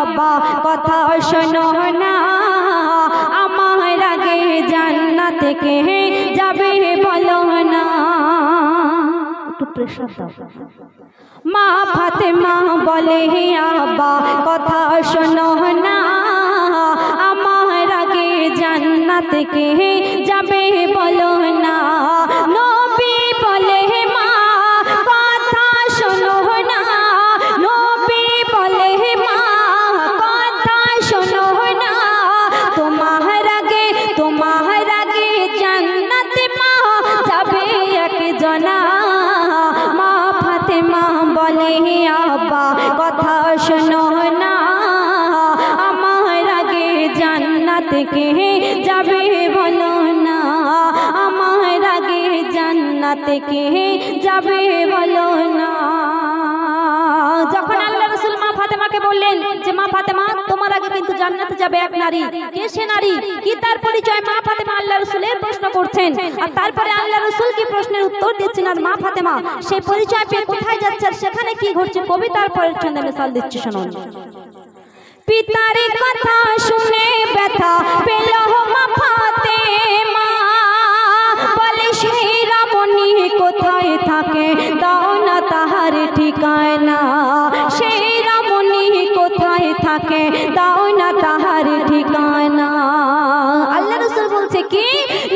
আব্বা কথা শোনো না, আমার আগে জান্নাতে কে যাবে বলো না। একটু প্রেশার দাও। মা ফাতেমা বলে আব্বা কথা শোনো না, আমার আগে জান্নাতে কে যাবে বলো না। নবী বলে মা কথা শোনো না, নবী বলে মা কথা শোনো না, তোমার আগে জান্নাতে মা যাবে একজনা। মা ফাতেমা বলে আব্বা কথা শোনো না, আমার আগে জান্নাতে কে যাবে বলো না, আমার আগে জান্নাতে কে যাবে বলো না। যখন আল্লাহ রাসূল মা ফাতেমাকে বললেন যে মা ফাতেমা তোমার আগে কিন্তু জান্নাতে যাবে এক নারী, কে সে নারী, কি তার পরিচয়, মা ফাতেমা আল্লাহ রাসূলের প্রশ্ন করছেন। আর তারপরে আল্লাহ রাসূল কি প্রশ্নের উত্তর দিচ্ছেন, আর মা ফাতেমা সেই পরিচয় পেয়ে কোথায় যাচ্ছে আর সেখানে কি ঘটছে, কবিতার পরের ছন্দে মিসাল দিচ্ছে শুনুন। পিতার কথা শুনে ব্যথা পেল মা ফাতেমা, বলে সেই রমণী কোথায় থাকে দাও না তাহার ঠিকানা, সেই রমণী কোথায় থাকে দাও না তাহার ঠিকানা। আল্লাহ রাসূল বলছে কি,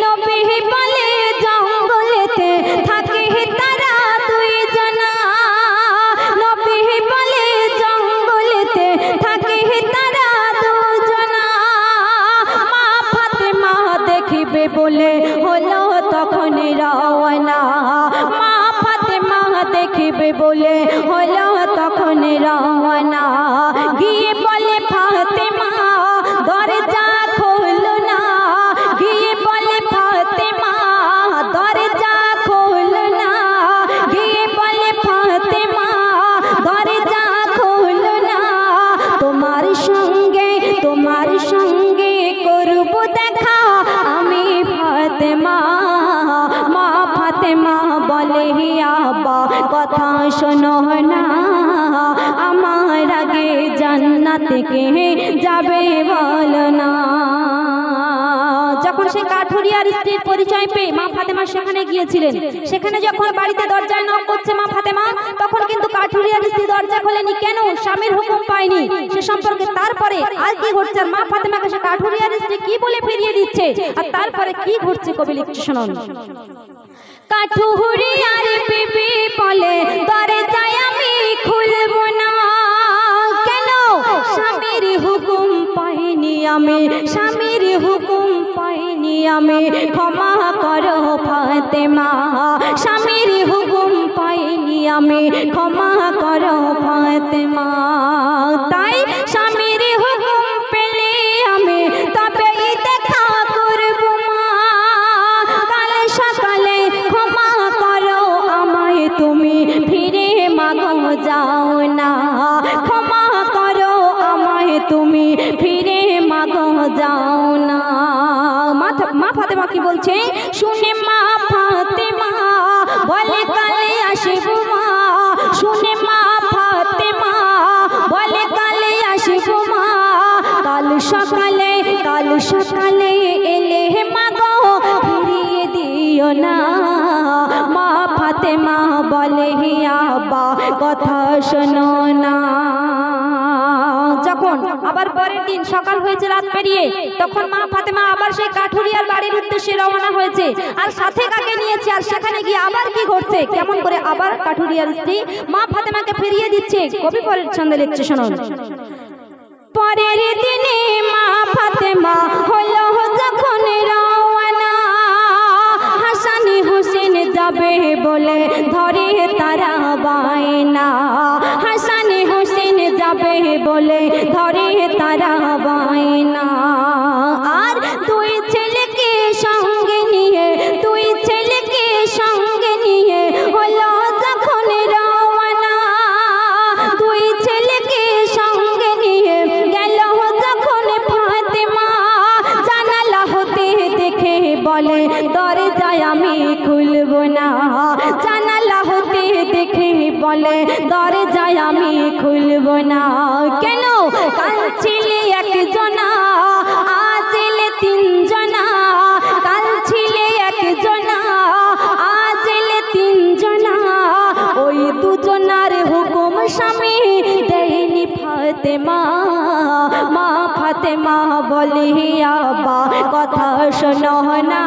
নবী বলে জঙ্গলেতে থাকে তারা দুই জনা, নবী বলে জঙ্গলেতে থাকে তারা দুজনা। মা ফাতেমা দেখিবে বলে হলো তখন রওনা, মা ফাতেমা দেখিবে বলে হলো তখন রওনা। গিয়ে বলে ফাতেমা দরজা খোলো না, গিয়ে বলে ফাতেমা দরজা খোলো না, গিয়ে বলে ফাতেমা দরজা খোলো না, তোমার সঙ্গে করব দেখা আমি ফাতেমা। মা ফাতেমা বলে আব্বা কথা শোনো না, আমার আগে জান্নাতে কে যাবে বলো না। যখন সেই কাঠুরিয়ার স্ত্রীর পরিচয় পেয়ে মা ফাতেমা সেখানে গিয়েছিলেন, সেখানে যখন বাড়িতে দরজায় নক করছে মা ফাতেমা, তখন কিন্তু কাঠুরিয়ার স্ত্রী দরজা খোলেনি। কেন? স্বামীর হুকুম পায়নি সে সম্পর্কে। তারপরে আর কি ঘটছে, মা ফাতেমাকে সে কাঠুরিয়ার স্ত্রী কি বলে ফিরিয়ে দিচ্ছে, আর তারপরে কি ঘটছে কবি লিখছে শুনুন। কাঠুরিয়ার বিবি বলে দরজায় আমি খুলব না, কেন? স্বামীর হুকুম পাইনি আমি, স্বামীর হুকুম পাইনি আমি, ক্ষমা করো ফাতেমা, স্বামীর হুকুম পাইনি আমি, ক্ষমা করো ফাতেমা। তাই স্বামীর হুকুম পেলে আমি তবেই দেখা করব মা, কাল সকালে ক্ষমা করো আমায় তুমি, ফিরে মাগো যাও না, ক্ষমা করো আমায় তুমি, ফিরে মাগো যাও না। মা ফাতেমা কি বলছে শুনে মা ফাতেমা বলে কালে আসব মা, শুনে মা ফাতেমা বলে কালে আসব মা, কাল সকালে এলে মাগো ফিরিয়ে দিও না। মা ফাতেমা বলে আব্বা কথা শোনো না। যখন আবার পরের দিন সকাল হয়েছে রাত পেরিয়ে, তখন মা ফাতেমা আবার সেই কাঠুরিয়ার বাড়ির উদ্দেশ্যে রওনা হয়েছে। আর সাথে কাকে নিয়েছে, আর সেখানে গিয়ে আবার কি ঘটছে, কেমন করে আবার কাঠুরিয়ার স্ত্রী মা ফাতেমাকে ফিরিয়ে দিচ্ছে, কবি পরের ছন্দে লিখছে শুনুন। পরের দিনে মা ফাতেমা হলো যখন রওনা, হাসান হোসেন যাবে বলে ধরে তারা বায়না, হাসান হোসেন যাবে বলে ধরে তারা বায়না। আর দুই ছেলেকে সঙ্গে নিয়ে, দুই ছেলেকে সঙ্গে নিয়ে হলো যখন রওনা, দুই ছেলেকে সঙ্গে নিয়ে গেল যখন ফাতেমা, জানালা হতে দেখে বলে দরজায় আমি খুলব না, জানালা হতে দেখে বলে দরজায় আমি খুলব না, কেন? কাল ছিলে একজনা আজ এলে তিনজনা, কাল ছিলে একজনা আজ এলে তিনজনা, ওই দুজনার হুকুম স্বামী দেয়নি ফাতেমা। মা ফাতেমা বলে আব্বা কথা শোনো না,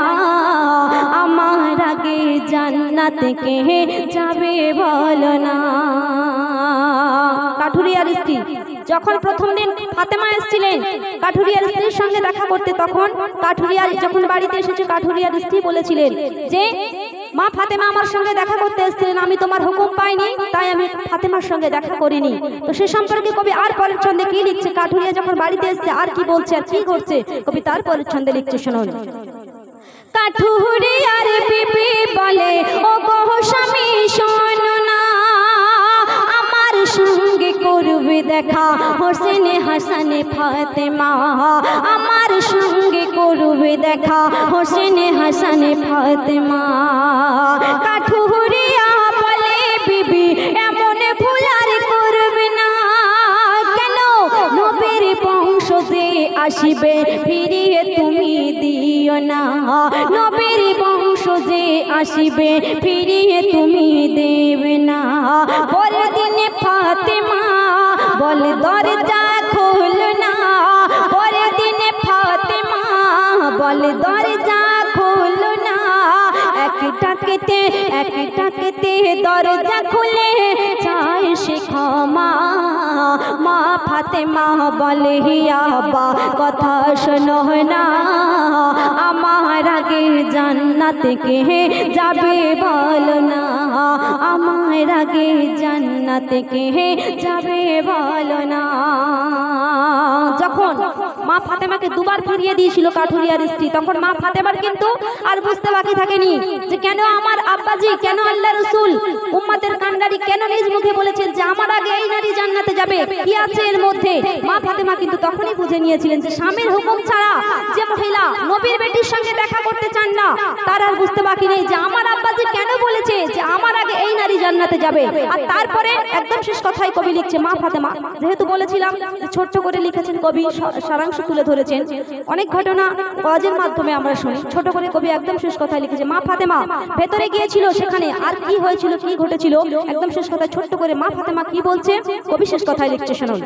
আমার আগে জান্নাত কে যাবে বলো না। কাঠুরিয়ার স্ত্রী যখন প্রথম দিন ফাতেমা এসেছিলেন কাঠুরিয়ার স্ত্রীর সঙ্গে দেখা করতে, তখন কাঠুরিয়ার যখন বাড়িতে এসেছে কাঠুরিয়ার স্ত্রী বলেছিলেন যে মা ফাতেমা আমার সঙ্গে দেখা করতে এসেছিলেন, আমি তোমার হুকুম পাইনি তাই আমি ফাতেমার সঙ্গে দেখা করিনি। তো সে সম্পর্কে কবি আর পরের ছন্দে কি লিখছে, কাঠুরিয়া যখন বাড়িতে এসেছে আর কি বলছে আর কি করছে কবি তার পরের ছন্দে লিখছে শুনুন। কাঠুরিয়ার বিবি বলে ও গো স্বামী শোনো না, আমার সঙ্গে করবে দেখা হোসেন হাসান ফাতেমা, আমার সঙ্গে করবে দেখা হোসেন হাসান ফাতেমা। কাঠুরিয়া বলে বিবি এমন ভুল আর করবে না, কেন নবীর বংশ যে আসিবে ফিরিয়ে তুমি দিও না, নবীর বংশ যে আসিবে ফিরিয়ে তুমি দেবে না। পরের দিনে ফাতেমা বল দরজা খোল না, পরের দিনে ফাতেমা বল দরজা খোল না, একটা কেতে দরজা খুলে চায় সে ক্ষমা। মা ফাতেমা বলে আব্বা কথা শোনো না, আমার আগে জান্নাত কে যাবে বলো না, আমার আগে জান্নাত কে যাবে বলো না। যখন মা ফাতেমাকে দুবার ফিরিয়ে দিয়েছিল কাঠুরিয়ার স্ত্রী, তখন মা ফাতেমার কিন্তু আর বুঝতে বাকি থাকেনি যে কেন আমার আব্বাজি, কেন আল্লাহ রাসূল উম্মতের কান্ডারি কেন নিজ মুখে বলেছেন যে আমার আগে এই নারী জান্নাতে যাবে, কি আছে এর মধ্যে। মা ফাতেমা কিন্তু তখনই বুঝে নিয়েছিলেন যে স্বামীর হুকুম ছাড়া যে মহিলা নবীর বেটির সঙ্গে দেখা করতে চান না তার আর বুঝতে বাকি নেই যে আমার আব্বাজি কেন বলেছে যে আমার আগে এই নারী জান্নাতে যাবে। আর তারপরে একদম শেষ কথাই কবি লিখছে মা ফাতেমা, যেহেতু বলেছিলাম ছোট্ট করে লিখেছেন কবি, সারাংশ তুলে ধরেছেন, অনেক ঘটনা ওয়াজের মাধ্যমে আমরা শুনি, ছোট করে কবি একদম শেষ কথায় লিখেছে মা ফাতেমা ভেতরে গিয়েছিল, সেখানে আর কি হয়েছিল কি ঘটেছিল একদম শেষ কথায় ছোট্ট করে মা ফাতেমা কি বলছে কবি শেষ কথায় লিখছে শুনুন।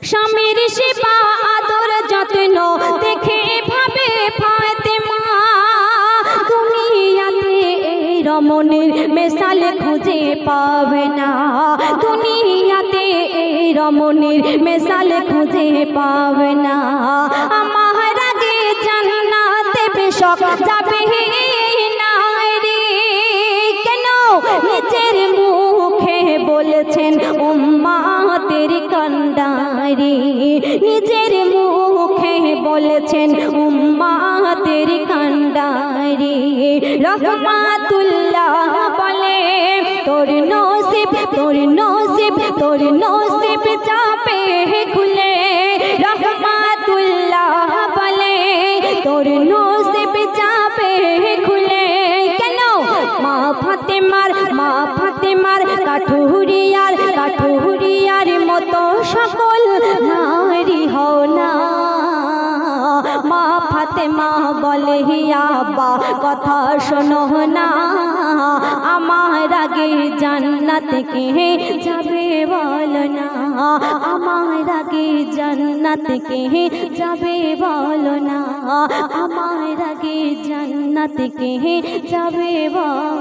স্বামীর সেবা আদর যত্ন দেখে ভাবে ফাতেমা, দুনিয়াতে এই রমণীর মেসাল খুঁজে পাবে না, দুনিয়াতে এই রমণীর মেসাল খুঁজে পাবে না। আমার আগে জান্নাতে বেশক যাবে না রে, কেন নিজের মুখে বলেছেন উম্মতের কান্ডারি, নিজের মুখে বলেছেন উম্মতের কান্ডারি। রহমাতুল্লাহ বলে তোর নসিব তোর নসিব তোর নসিব যাবে খুলে, রহমাতুল্লাহ বলে তোর নসিব যাবে খুলে। কেন মা ফাতেমার কাঠুরিয়ার মতো সকল নারী হও না। মা ফাতেমা বলে আব্বা কথা শোনো না, আমার আগে জান্নাত কে যাবে বলো না, আমার আগে জান্নাত কে যাবে বলো না, আমার আগে জান্নাত কে যাবে বলো